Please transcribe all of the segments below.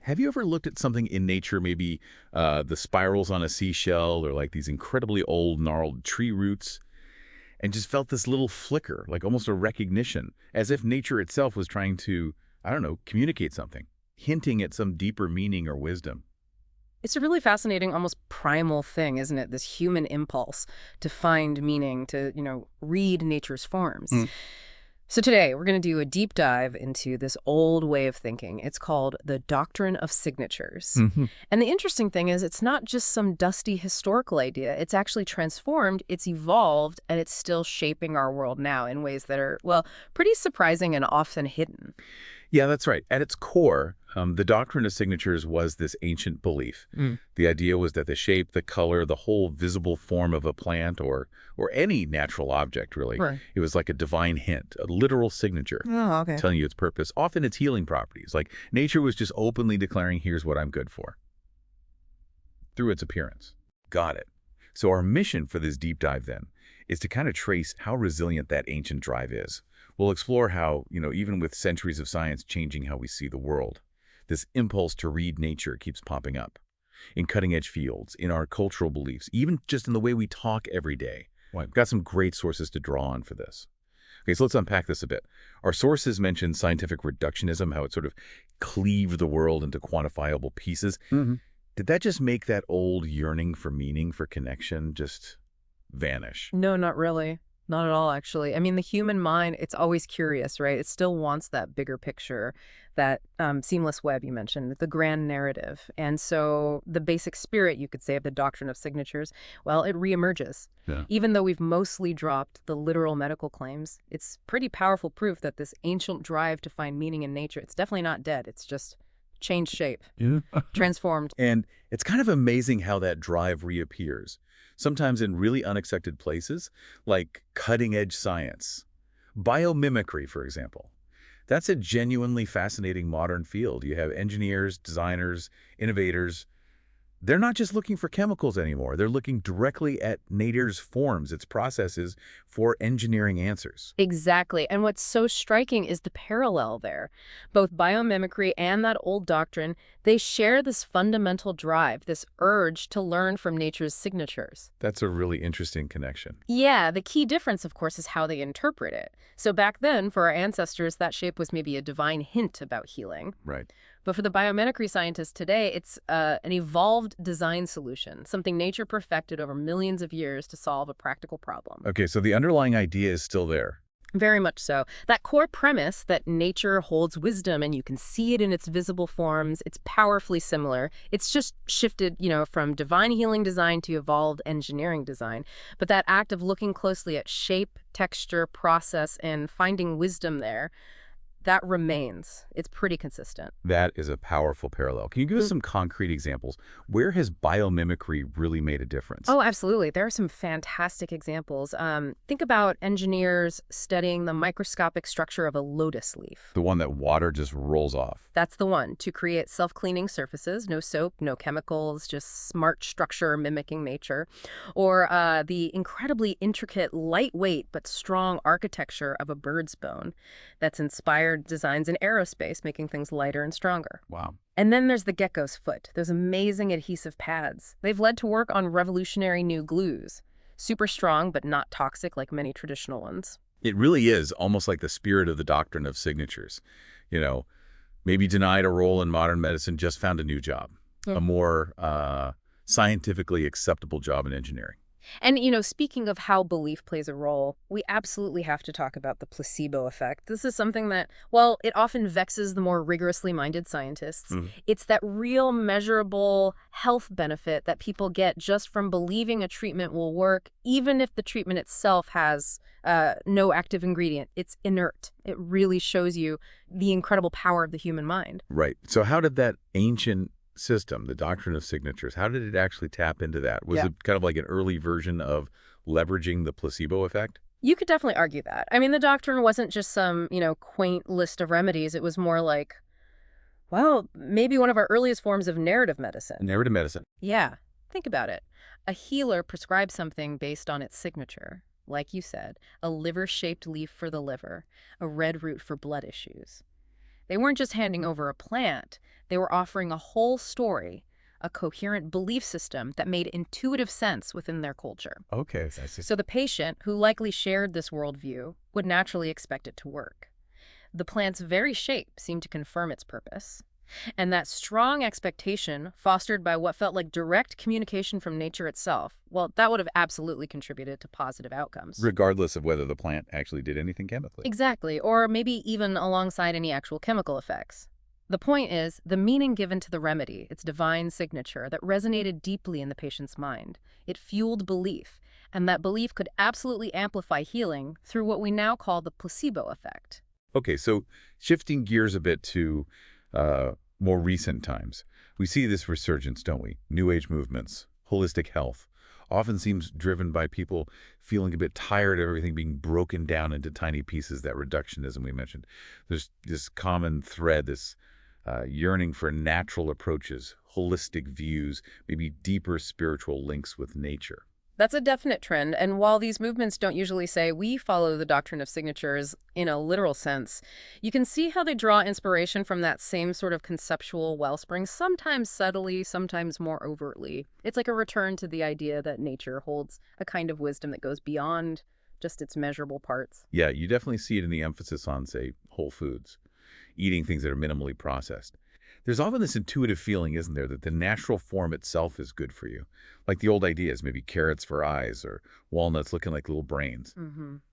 Have you ever looked at something in nature, maybe the spirals on a seashell or like these incredibly old gnarled tree roots, and just felt this little flicker, like almost a recognition, as if nature itself was trying to, I don't know, communicate something, hinting at some deeper meaning or wisdom? It's a really fascinating, almost primal thing, isn't it? This human impulse to find meaning, to, read nature's forms. Mm. So today, we're going to do a deep dive into this old way of thinking. It's called the doctrine of signatures. Hmm. And the interesting thing is, it's not just some dusty historical idea. It's actually transformed, it's evolved, and it's still shaping our world now in ways that are, well, pretty surprising and often hidden. Yeah, that's right. At its core, the doctrine of signatures was this ancient belief. Mm. The idea was that the shape, the color, the whole visible form of a plant or any natural object, really, Right. it was like a divine hint, a literal signature Oh, okay. telling you its purpose, often its healing properties. Like nature was just openly declaring, here's what I'm good for, through its appearance. Got it. So our mission for this deep dive then is to kind of trace how resilient that ancient drive is. We'll explore how, even with centuries of science changing how we see the world, this impulse to read nature keeps popping up in cutting-edge fields, in our cultural beliefs, even just in the way we talk every day. Well, I've got some great sources to draw on for this. Okay, so let's unpack this a bit. Our sources mention scientific reductionism, how it sort of cleaved the world into quantifiable pieces. Did that just make that old yearning for meaning, for connection, just vanish? No, not really. Not at all, actually. I mean, the human mind, it's always curious, right? It still wants that bigger picture, that seamless web you mentioned, the grand narrative. And so the basic spirit, you could say, of the doctrine of signatures, well, it reemerges. Yeah. Even though we've mostly dropped the literal medical claims, it's pretty powerful proof that this ancient drive to find meaning in nature, it's definitely not dead. It's just changed shape, Yeah. transformed. And it's kind of amazing how that drive reappears, sometimes in really unexpected places, like cutting-edge science. Biomimicry, for example. That's a genuinely fascinating modern field. You have engineers, designers, innovators. They're not just looking for chemicals anymore. They're looking directly at nature's forms, its processes, for engineering answers. Exactly. And what's so striking is the parallel there. Both biomimicry and that old doctrine, they share this fundamental drive, this urge to learn from nature's signatures. That's a really interesting connection. Yeah, the key difference, of course, is how they interpret it. So back then, for our ancestors, that shape was maybe a divine hint about healing. Right. But for the biomimicry scientists today, it's an evolved design solution, something nature perfected over millions of years to solve a practical problem. Okay, so the underlying idea is still there. Very much so. That core premise that nature holds wisdom and you can see it in its visible forms, it's powerfully similar. It's just shifted, from divine healing design to evolved engineering design. But that act of looking closely at shape, texture, process, and finding wisdom there, that remains. It's pretty consistent. That is a powerful parallel. Can you give us some concrete examples? Where has biomimicry really made a difference? Oh, absolutely. There are some fantastic examples. Think about engineers studying the microscopic structure of a lotus leaf. The one that water just rolls off. That's the one, to create self-cleaning surfaces, no soap, no chemicals, just smart structure mimicking nature. Or the incredibly intricate, lightweight, but strong architecture of a bird's bone that's inspired designs in aerospace, making things lighter and stronger. Wow. And then there's the gecko's foot, those amazing adhesive pads. They've led to work on revolutionary new glues. Super strong, but not toxic like many traditional ones. It really is almost like the spirit of the doctrine of signatures. You know, maybe denied a role in modern medicine, just found a new job, a more scientifically acceptable job in engineering. And, speaking of how belief plays a role, we absolutely have to talk about the placebo effect. This is something that, well, it often vexes the more rigorously minded scientists. It's that real measurable health benefit that people get just from believing a treatment will work, even if the treatment itself has no active ingredient. It's inert. It really shows you the incredible power of the human mind. Right. So how did that ancient system, the doctrine of signatures, how did it actually tap into that? Was it kind of like an early version of leveraging the placebo effect? You could definitely argue that. I mean, the doctrine wasn't just some, quaint list of remedies. It was more like, well, maybe one of our earliest forms of narrative medicine. Narrative medicine. Yeah, think about it. A healer prescribes something based on its signature. Like you said, a liver-shaped leaf for the liver, a red root for blood issues. They weren't just handing over a plant, they were offering a whole story, a coherent belief system that made intuitive sense within their culture. Okay, so I see. So the patient, who likely shared this worldview, would naturally expect it to work. The plant's very shape seemed to confirm its purpose. And that strong expectation, fostered by what felt like direct communication from nature itself, well, that would have absolutely contributed to positive outcomes. Regardless of whether the plant actually did anything chemically. Exactly, or maybe even alongside any actual chemical effects. The point is, the meaning given to the remedy, its divine signature, that resonated deeply in the patient's mind. It fueled belief, and that belief could absolutely amplify healing through what we now call the placebo effect. Okay, so shifting gears a bit to more recent times, we see this resurgence, don't we? New Age movements, holistic health, often seems driven by people feeling a bit tired of everything being broken down into tiny pieces, that reductionism we mentioned. There's this common thread, this yearning for natural approaches, holistic views, maybe deeper spiritual links with nature. That's a definite trend, and while these movements don't usually say we follow the doctrine of signatures in a literal sense, you can see how they draw inspiration from that same sort of conceptual wellspring, sometimes subtly, sometimes more overtly. It's like a return to the idea that nature holds a kind of wisdom that goes beyond just its measurable parts. Yeah, you definitely see it in the emphasis on, say, whole foods, eating things that are minimally processed. There's often this intuitive feeling, isn't there, that the natural form itself is good for you. Like the old ideas, maybe carrots for eyes or walnuts looking like little brains.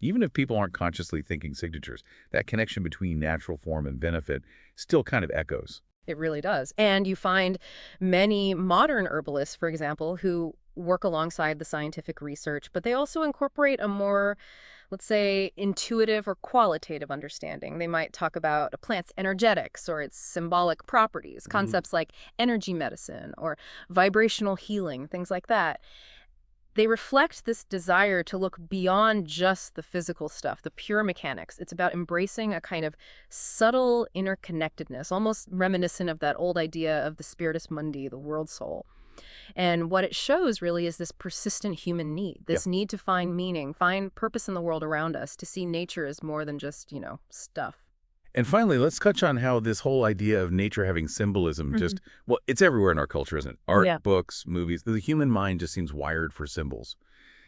Even if people aren't consciously thinking signatures, that connection between natural form and benefit still kind of echoes. It really does. And you find many modern herbalists, for example, who work alongside the scientific research, but they also incorporate a more, let's say, intuitive or qualitative understanding. They might talk about a plant's energetics or its symbolic properties, concepts like energy medicine or vibrational healing, things like that. They reflect this desire to look beyond just the physical stuff, the pure mechanics. It's about embracing a kind of subtle interconnectedness, almost reminiscent of that old idea of the spiritus mundi, the world soul. And what it shows really is this persistent human need, this need to find meaning, find purpose in the world around us, to see nature as more than just, stuff. And finally, let's touch on how this whole idea of nature having symbolism just, well, it's everywhere in our culture, isn't it? Art, Yeah. books, movies. The human mind just seems wired for symbols.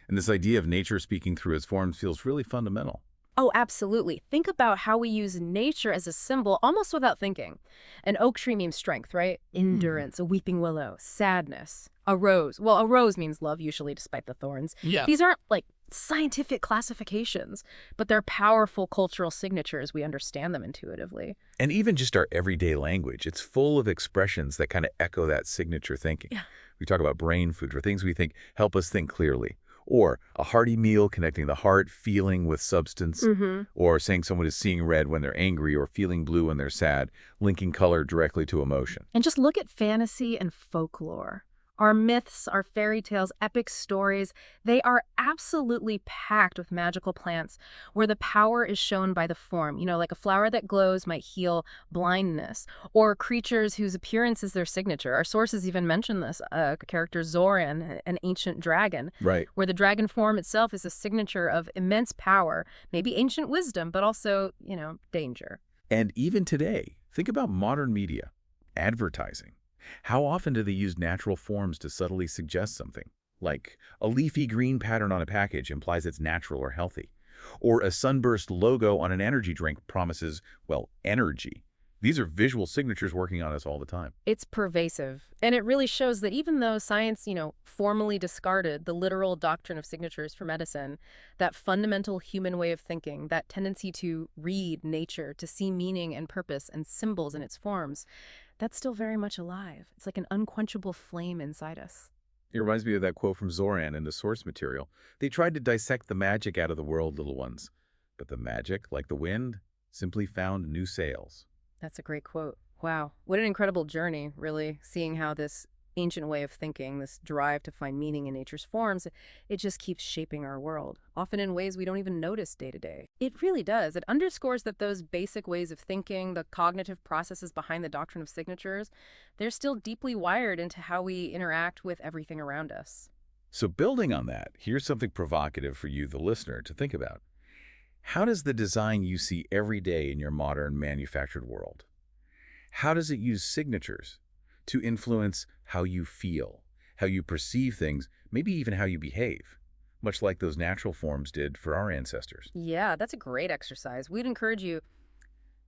And this idea of nature speaking through its forms feels really fundamental. Oh, absolutely. Think about how we use nature as a symbol almost without thinking. An oak tree means strength, right? Endurance, a weeping willow, sadness. A rose. Well, a rose means love, usually, despite the thorns. Yeah. These aren't like scientific classifications, but they're powerful cultural signatures. We understand them intuitively. And even just our everyday language, it's full of expressions that kind of echo that signature thinking. Yeah. We talk about brain food for things we think help us think clearly. Or a hearty meal connecting the heart, feeling with substance. Or saying someone is seeing red when they're angry or feeling blue when they're sad, linking color directly to emotion. And just look at fantasy and folklore. Our myths, our fairy tales, epic stories, they are absolutely packed with magical plants where the power is shown by the form. Like a flower that glows might heal blindness, or creatures whose appearance is their signature. Our sources even mention this, character Zoran, an ancient dragon, Right. where the dragon form itself is a signature of immense power, maybe ancient wisdom, but also, danger. And even today, think about modern media, advertising. How often do they use natural forms to subtly suggest something? Like a leafy green pattern on a package implies it's natural or healthy. Or a sunburst logo on an energy drink promises, well, energy. These are visual signatures working on us all the time. It's pervasive. And it really shows that even though science, formally discarded the literal doctrine of signatures for medicine, that fundamental human way of thinking, that tendency to read nature, to see meaning and purpose and symbols in its forms, that's still very much alive. It's like an unquenchable flame inside us. It reminds me of that quote from Zoran in the source material. They tried to dissect the magic out of the world, little ones. But the magic, like the wind, simply found new sails. That's a great quote. Wow. What an incredible journey, really, seeing how this ancient way of thinking, this drive to find meaning in nature's forms, it just keeps shaping our world, often in ways we don't even notice day to day. It really does. It underscores that those basic ways of thinking, the cognitive processes behind the doctrine of signatures, they're still deeply wired into how we interact with everything around us. So building on that, here's something provocative for you, the listener, to think about. How does the design you see every day in your modern manufactured world, How does it use signatures to influence how you feel, how you perceive things, maybe even how you behave, much like those natural forms did for our ancestors? Yeah, that's a great exercise. We'd encourage you,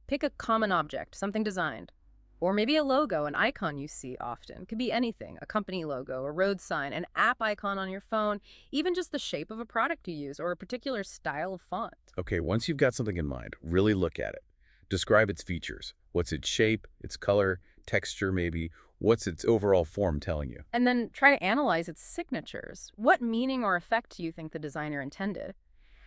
pick a common object, something designed. Or maybe a logo, an icon you see often. Could be anything, a company logo, a road sign, an app icon on your phone, even just the shape of a product you use or a particular style of font. Okay, once you've got something in mind, really look at it. Describe its features. What's its shape, its color, texture maybe? What's its overall form telling you? And then try to analyze its signatures. What meaning or effect do you think the designer intended?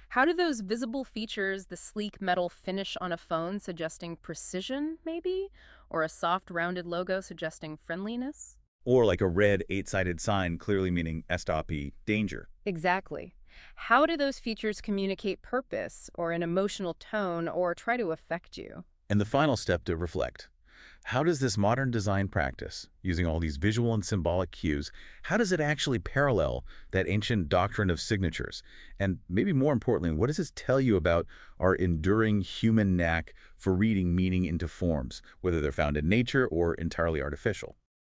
How do those visible features, the sleek metal finish on a phone suggesting precision, maybe? Or a soft, rounded logo suggesting friendliness? Or like a red eight-sided sign clearly meaning stop, danger. Exactly. How do those features communicate purpose, or an emotional tone, or try to affect you? And the final step to reflect. How does this modern design practice, using all these visual and symbolic cues, how does it actually parallel that ancient doctrine of signatures? And maybe more importantly, what does this tell you about our enduring human knack for reading meaning into forms, whether they're found in nature or entirely artificial?